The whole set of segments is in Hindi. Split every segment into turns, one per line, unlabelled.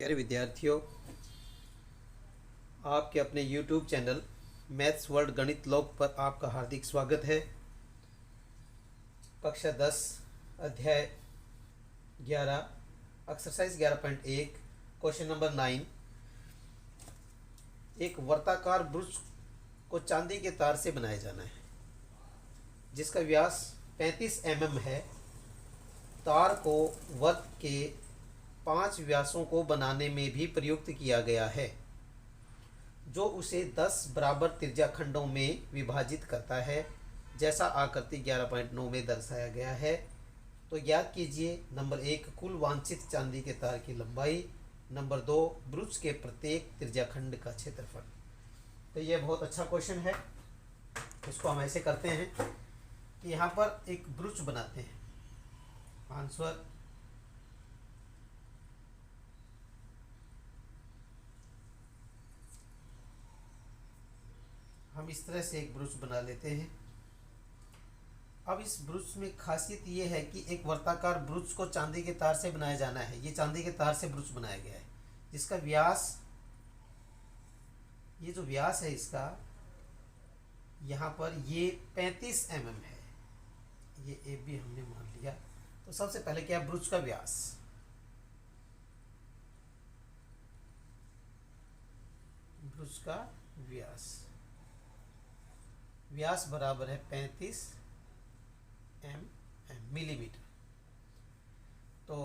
प्यारे विद्यार्थियों, आपके अपने YouTube चैनल मैथ्स वर्ल्ड गणित लॉग पर आपका हार्दिक स्वागत है। कक्षा 10 अध्याय 11 एक्सरसाइज 11.1 क्वेश्चन नंबर 9। एक वर्ताकार ब्रुश को चांदी के तार से बनाया जाना है जिसका व्यास 35 mm है। तार को वर्त के 5 व्यासों को बनाने में भी प्रयुक्त किया गया है जो उसे 10 बराबर त्रिज्या खंडों में विभाजित करता है, जैसा आकृति 11.9 में दर्शाया गया है। तो याद कीजिए, नंबर 1 कुल वांछित चांदी के तार की लंबाई, नंबर 2 ब्रुश के प्रत्येक त्रिज्या खंड का क्षेत्रफल। तो यह बहुत अच्छा क्वेश्चन है। इसको हम ऐसे करते हैं कि यहाँ पर एक ब्रुश बनाते हैं। आंसर हम इस तरह से एक ब्रुश बना लेते हैं। अब इस ब्रुश में खासियत ये है कि एक वर्ताकार ब्रुश को चांदी के तार से बनाया जाना है। ये चांदी के तार से ब्रुश बनाया गया है जिसका व्यास, ये जो व्यास है इसका यहाँ पर ये 35 mm है। ये ए भी हमने मान लिया। तो सबसे पहले क्या, ब्रुश का व्यास, ब्रुश का व्यास व्यास बराबर है 35 मिलीमीटर। तो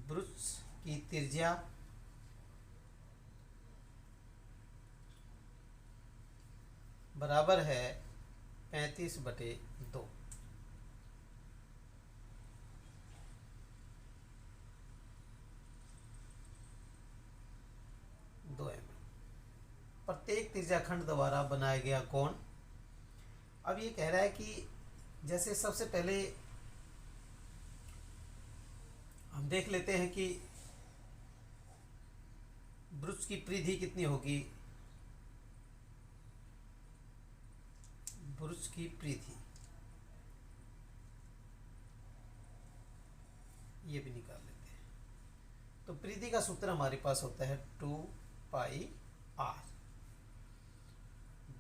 ब्रुश की त्रिज्या बराबर है 35/2। प्रत्येक त्रिज्या खंड द्वारा बनाया गया कोण। अब ये कह रहा है कि जैसे सबसे पहले हम देख लेते हैं कि ब्रुश की परिधि कितनी होगी। ब्रुश की परिधि ये भी निकाल लेते हैं। तो परिधि का सूत्र हमारे पास होता है 2πr।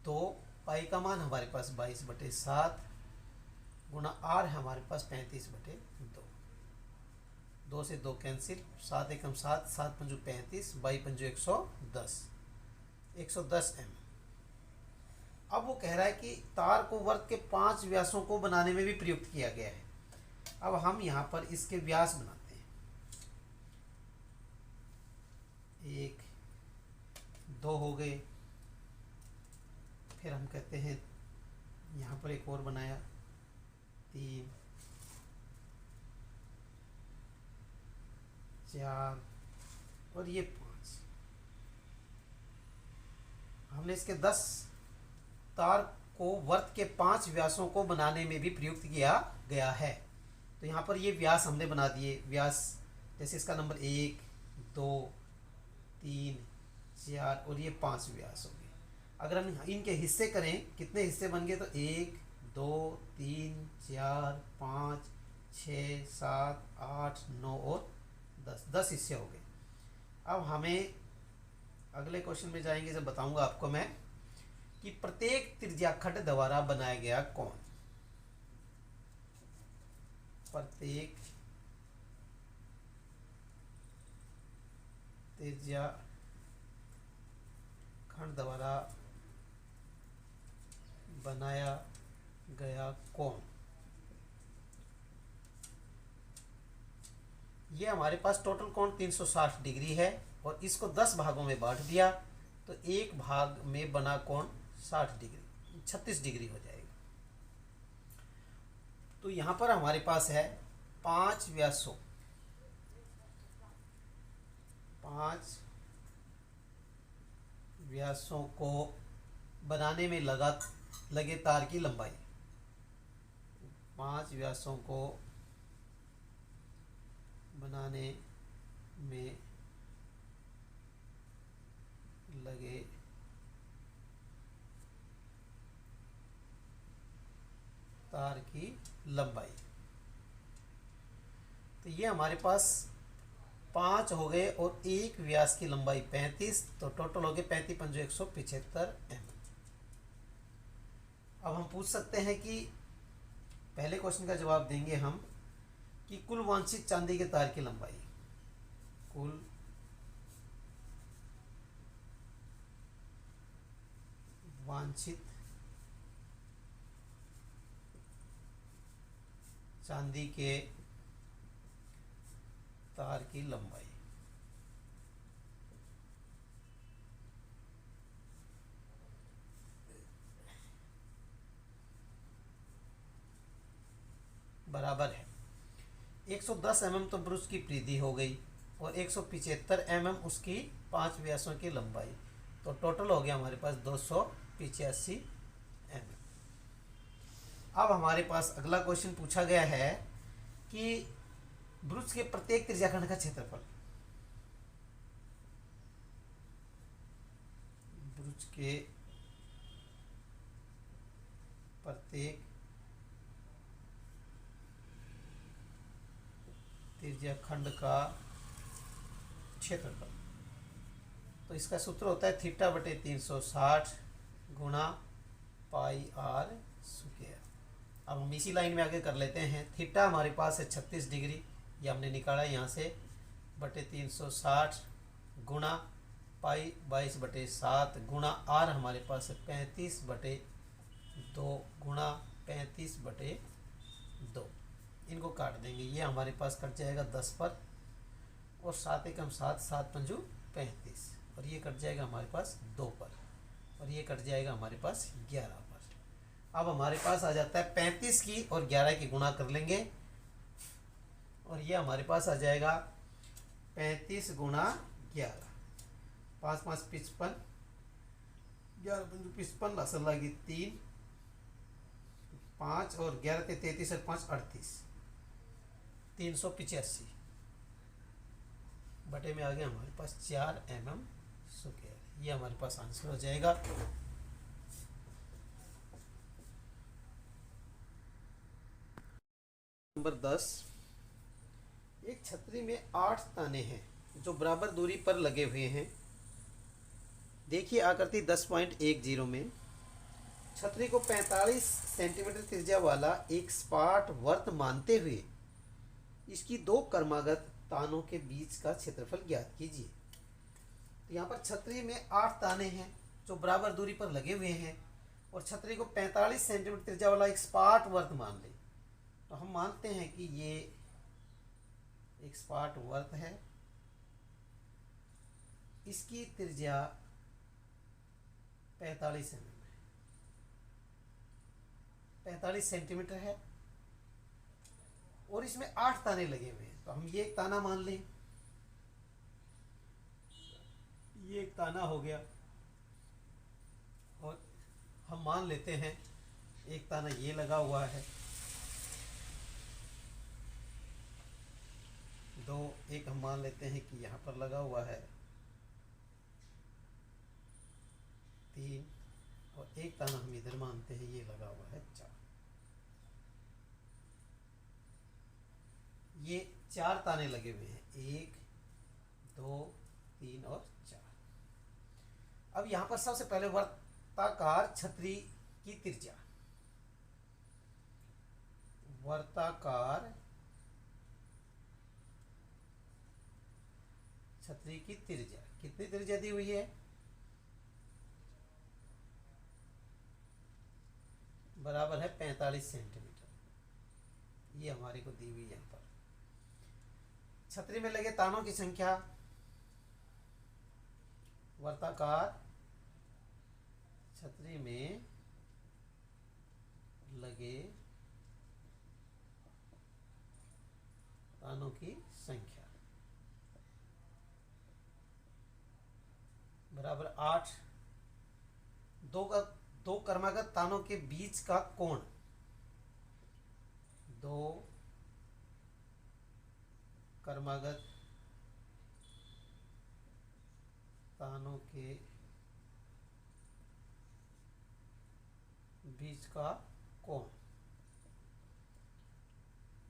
2 पाई का मान हमारे पास 22/7 गुणा r है हमारे पास 35/2। 2 से 2 कैंसिल, 7 एकम 7, 7 पंजू 35, 22 पंजू 110, 110 m। अब वो कह रहा है कि तार को वर्त के 5 व्यासों को बनाने में भी प्रयुक्त किया गया है। अब हम यहाँ पर इसके व्यास बनाते हैं। 1 2 हो गए। फिर हम कहते हैं यहाँ पर एक और बनाया, 3 4 और ये 5। हमने इसके 10 तार को वर्त के 5 व्यासों को बनाने में भी प्रयुक्त किया गया है। तो यहाँ पर ये व्यास हमने बना दिए। व्यास जैसे इसका नंबर 1 2 3 4 और ये 5 व्यास हो गए। अगर हम इनके हिस्से करें, कितने हिस्से बन गए, तो 1 2 3 4 5 6 7 8 9 और 10 हिस्से हो गए। अब हमें अगले क्वेश्चन में जाएंगे जब बताऊंगा आपको मैं कि प्रत्येक त्रिज्या खंड द्वारा बनाया गया कोण। प्रत्येक त्रिज्या खंड द्वारा बनाया गया कोण, ये हमारे पास टोटल कोण 360 डिग्री है और इसको 10 भागों में बांट दिया तो एक भाग में बना कोण 60 डिग्री 36 डिग्री हो जाएगा। तो यहाँ पर हमारे पास है 5 व्यासों, 5 व्यासों को बनाने में लगे तार की लंबाई। 5 व्यासों को बनाने में लगे तार की लंबाई। तो ये हमारे पास 5 हो गए और एक व्यास की लंबाई 35, तो टोटल हो गए 35 पंजो 175 mm। अब हम पूछ सकते हैं कि पहले क्वेश्चन का जवाब देंगे हम कि कुल वांछित चांदी के तार की लंबाई, कुल वांछित चांदी के तार की लंबाई। बराबर है 110 mm तो ब्रुश की परिधि हो गई और 175 mm उसकी 5 व्यासों की लंबाई, तो टोटल हो गया हमारे पास 285 mm। अब हमारे पास अगला क्वेश्चन पूछा गया है कि ब्रुश के प्रत्येक त्रिज्याखंड का क्षेत्रफल, ब्रुश के प्रत्येक त्रिज्याखंड का क्षेत्रफल। तो इसका सूत्र होता है थीटा बटे 360 गुणा पाई आर स्क्वायर। अब हम इसी लाइन में आगे कर लेते हैं। थीटा हमारे पास है 36 डिग्री, ये हमने निकाला यहाँ से, बटे 360 गुणा पाई 22 बटे 7 गुणा आर हमारे पास है 35 बटे 2 गुणा 35 बटे 2। इनको काट देंगे, ये हमारे पास कट जाएगा 10 पर, और 7 एकम 7, 7 पंजू 35, और ये कट जाएगा हमारे पास 2 पर, और ये कट जाएगा हमारे पास 11 पर। अब हमारे पास आ जाता है 35 की और 11 की गुणा कर लेंगे, और ये हमारे पास आ जाएगा 35 गुणा 11, 5 5 55, 11 पंजू 55, असल लगी 3 5 और 11 थे 33 और 5 38, 385 बटे में आ गया हमारे पास 4 mm स्क्वायर। ये हमारे पास आंसर हो जाएगा। नंबर 10, एक छतरी में 8 ताने हैं जो बराबर दूरी पर लगे हुए हैं। देखिए आकृति 10.10 में छतरी को 45 सेंटीमीटर त्रिज्या वाला एक सपाट वर्त मानते हुए इसकी 2 क्रमागत तानों के बीच का क्षेत्रफल ज्ञात कीजिए। तो यहाँ पर छतरी में 8 ताने हैं जो बराबर दूरी पर लगे हुए हैं, और छतरी को 45 सेंटीमीटर त्रिज्या वाला एक सपाट वर्त मान लें। तो हम मानते हैं कि ये एक सपाट वर्त है, इसकी त्रिज्या 45 mm है, 45 सेंटीमीटर है, और इसमें 8 ताने लगे हुए हैं। तो हम ये एक ताना मान लें, ये एक ताना हो गया, और हम मान लेते हैं एक ताना ये लगा हुआ है, 2 एक हम मान लेते हैं कि यहाँ पर लगा हुआ है, 3 और एक ताना हम इधर मानते हैं ये लगा हुआ है 4। ये 4 ताने लगे हुए हैं, 1 2 3 और 4। अब यहां पर सबसे पहले वर्ताकार छतरी की त्रिज्या, वर्ताकार छतरी की त्रिज्या कितनी त्रिज्या दी हुई है, बराबर है 45 सेंटीमीटर। ये हमारे को दी हुई यहाँ पर। छतरी में लगे तानों की संख्या, वर्ताकार छतरी में लगे तानों की संख्या बराबर 8। 2 क्रमागत तानों के बीच का कोण, 2 क्रमागत तानों के बीच का कोण,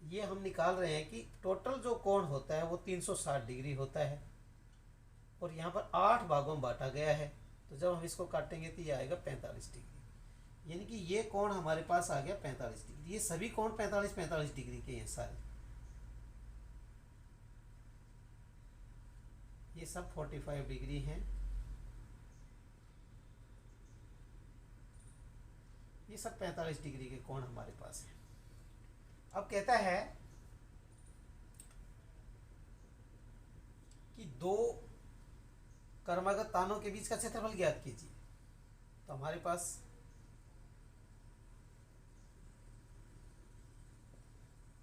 ये हम निकाल रहे हैं कि टोटल जो कोण होता है वो 360 डिग्री होता है और यहाँ पर 8 भागों में बांटा गया है। तो जब हम इसको काटेंगे तो ये आएगा 45 डिग्री, यानी कि ये कोण हमारे पास आ गया 45 डिग्री। ये सभी कोण 45-45 डिग्री के हैं सारे, ये सब 45 डिग्री हैं। ये सब 45 डिग्री के कोण हमारे पास है। अब कहता है कि दो कर्मागत तानों के बीच का क्षेत्रफल ज्ञात कीजिए। तो हमारे पास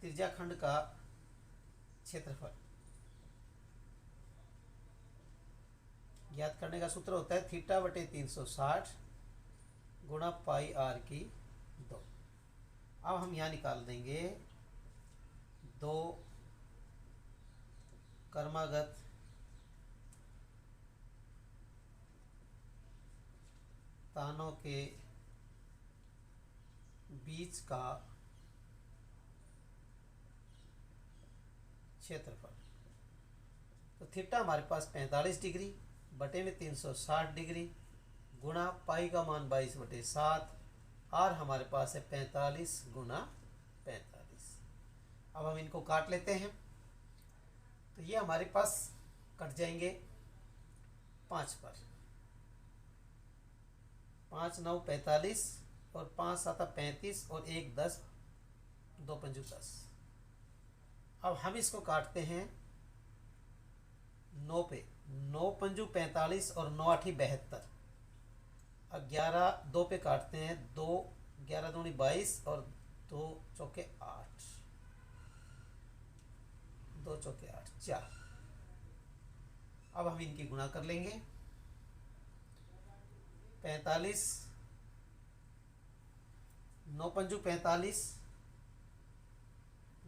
त्रिज्याखंड का क्षेत्रफल ज्ञात करने का सूत्र होता है थीटा बटे 360 गुणा पाई आर की 2। अब हम यहाँ निकाल देंगे दो कर्मागत तानों के बीच का क्षेत्रफल। तो थीटा हमारे पास 45 डिग्री बटे में 360 डिग्री गुणा पाई का मान 22/7, आर हमारे पास है 45 गुणा 45। अब हम इनको काट लेते हैं तो ये हमारे पास कट जाएंगे 5 पर, 5 9 45 और 5 7 35 और 1 10, 2 पंजू 10। अब हम इसको काटते हैं 9 पे, 9 पंजू 45 और 9 8 72। अब 11 2 पे काटते हैं, 2 11 दूनी 22 और 2 चौके 8, 2 चौके 8 4। अब हम इनकी गुणा कर लेंगे 45 9 पंजू 45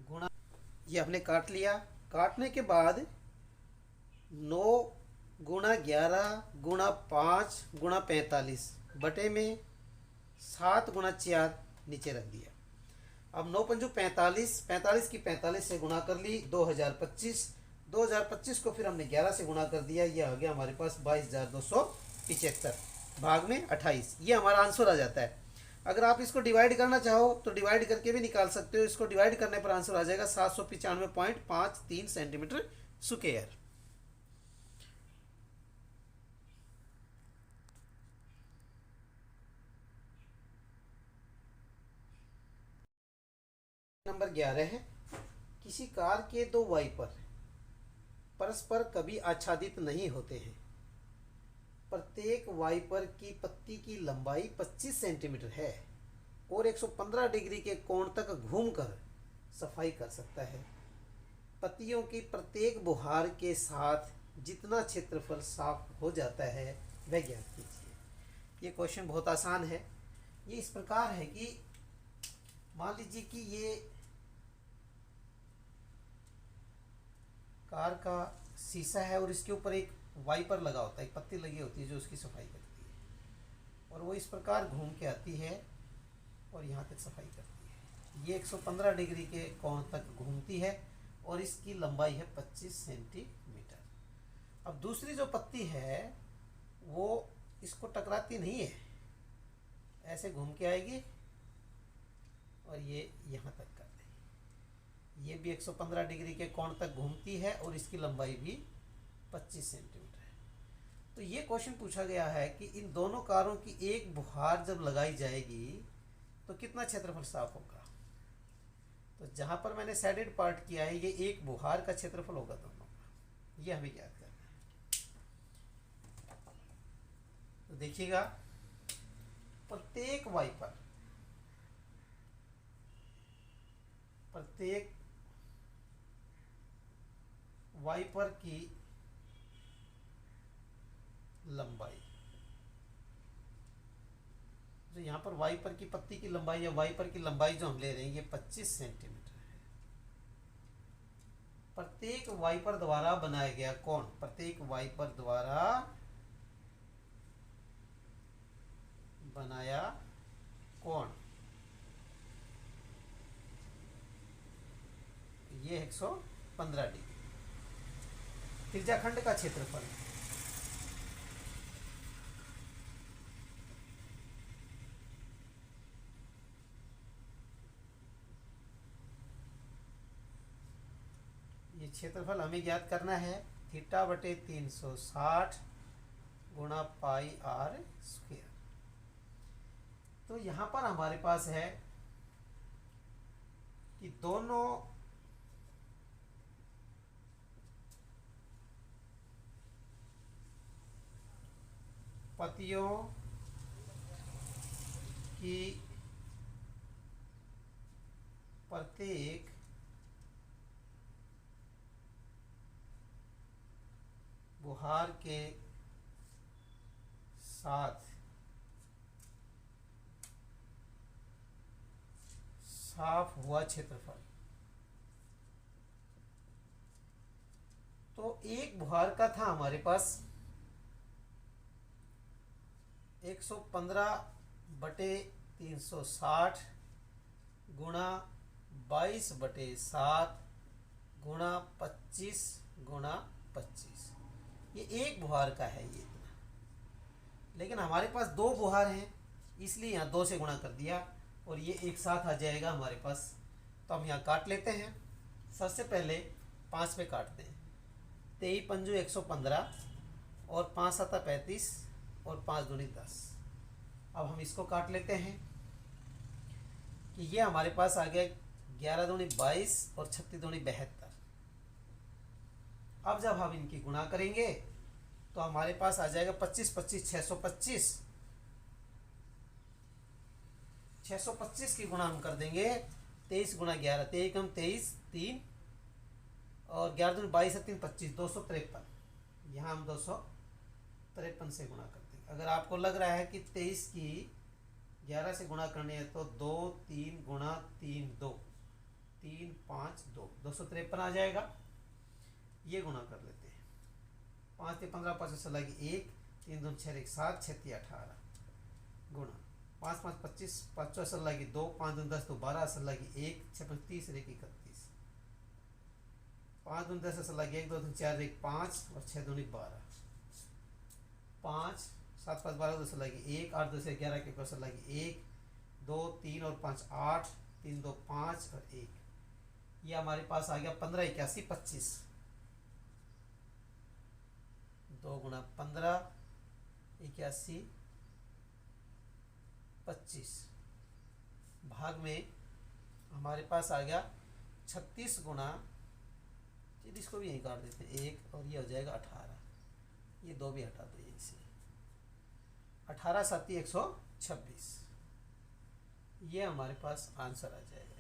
गुणा, ये हमने काट लिया। काटने के बाद 9 गुणा 11 गुणा 5 गुणा 45 बटे में 7 गुणा 4 नीचे रख दिया। अब 9 पंजू 45, 45 की 45 से गुणा कर ली 2025, 2025 को फिर हमने 11 से गुणा कर दिया, ये आ गया हमारे पास 22,275 भाग में 28। ये हमारा आंसर आ जाता है। अगर आप इसको डिवाइड करना चाहो तो डिवाइड करके भी निकाल सकते हो। इसको डिवाइड करने पर आंसर आ जाएगा 795.53 सेंटीमीटर स्क्वायर। नंबर 11 है, किसी कार के दो वाइपर परस्पर कभी आच्छादित नहीं होते हैं। प्रत्येक वाइपर की पत्ती की लंबाई 25 सेंटीमीटर है और 115 डिग्री के कोण तक घूमकर सफाई कर सकता है। पत्तियों की प्रत्येक बुहार के साथ जितना क्षेत्रफल साफ हो जाता है वह ज्ञात कीजिए। ये क्वेश्चन बहुत आसान है। ये इस प्रकार है कि मान लीजिए कि ये कार का शीशा है और इसके ऊपर एक वाइपर लगा होता है, एक पत्ती लगी होती है जो उसकी सफाई करती है, और वो इस प्रकार घूम के आती है और यहाँ तक सफाई करती है। ये 115 डिग्री के कोण तक घूमती है और इसकी लंबाई है 25 सेंटीमीटर। अब दूसरी जो पत्ती है वो इसको टकराती नहीं है, ऐसे घूम के आएगी और ये यहाँ तक कर देगी। ये भी 115 डिग्री के कोण तक घूमती है और इसकी लंबाई भी 25 सेंटीमीटर है। तो ये क्वेश्चन पूछा गया है कि इन दोनों कारों की एक बुहार जब लगाई जाएगी तो कितना क्षेत्रफल साफ होगा। तो जहाँ पर मैंने शेडेड पार्ट किया है ये एक बुहार का क्षेत्रफल होगा दोनों का, ये हमें याद करना है। तो देखिएगा, प्रत्येक वाइपर की लंबाई, जो यहाँ पर वाइपर की पत्ती की लंबाई या वाइपर की लंबाई जो हम ले रहे हैं ये 25 सेंटीमीटर है। प्रत्येक वाइपर द्वारा बनाया गया कोण, प्रत्येक वाइपर द्वारा बनाया कोण ये 115 डिग्री। त्रिज्याखंड का क्षेत्रफल ये क्षेत्रफल हमें ज्ञात करना है थीटा बटे 360 गुणा पाई आर स्क्वायर। तो यहाँ पर हमारे पास है कि दोनों पतियों की प्रत्येक बुहार के साथ साफ हुआ क्षेत्रफल। तो एक बुहार का था हमारे पास 115 बटे 360 गुणा 22 बटे 7 गुणा 25 गुणा 25। ये एक बुहार का है ये इतना, लेकिन हमारे पास दो बुहार हैं इसलिए यहाँ 2 से गुणा कर दिया और ये एक साथ आ जाएगा हमारे पास। तो हम यहाँ काट लेते हैं। सबसे पहले 5 पे काटते हैं। 23 पंजू 115 और 5 सत्ता 35 और 5 दूनी 10। अब हम इसको काट लेते हैं कि ये हमारे पास आ गया 11 दूनी 22 और 36 दूनी 72। अब जब हम इनकी गुणा करेंगे तो हमारे पास आ जाएगा 25 25 625। 625 की गुणा हम कर देंगे 23 गुणा 11 23 कम 23 3 और 11 दूनी 22 3 25 253। यहाँ हम 253 से गुणा करते हैं। अगर आपको लग रहा है कि 23 की 11 से गुणा करनी है तो 2 3 गुणा 3 2 3 5 2 253 आ जाएगा। ये गुणा कर लेते हैं। 5 से 15 5 से लगी 1 3 2 6 1 7 6 3 18 गुणा 5 5 25 5 से लगी 2 5 2 10 तो 12 से लगी 1 6 5 30 1 31 5 2 10 से लगी 1 2 3 4 1 5 और 6 2 12 5 7 5 12 2 से लगी 1 8 2 से 11 के ऊपर से लगी 1 2 3 और 5 8 3 2 5 और 1। ये हमारे पास आ गया 15 81 25। 2 गुणा 15 81 25 भाग में हमारे पास आ गया 36 गुणा, चलिए इसको भी यहीं काट देते हैं 1 और ये हो जाएगा 18। ये 2 भी हटा दो यहीं से। 18 7 126। ये हमारे पास आंसर आ जाएगा।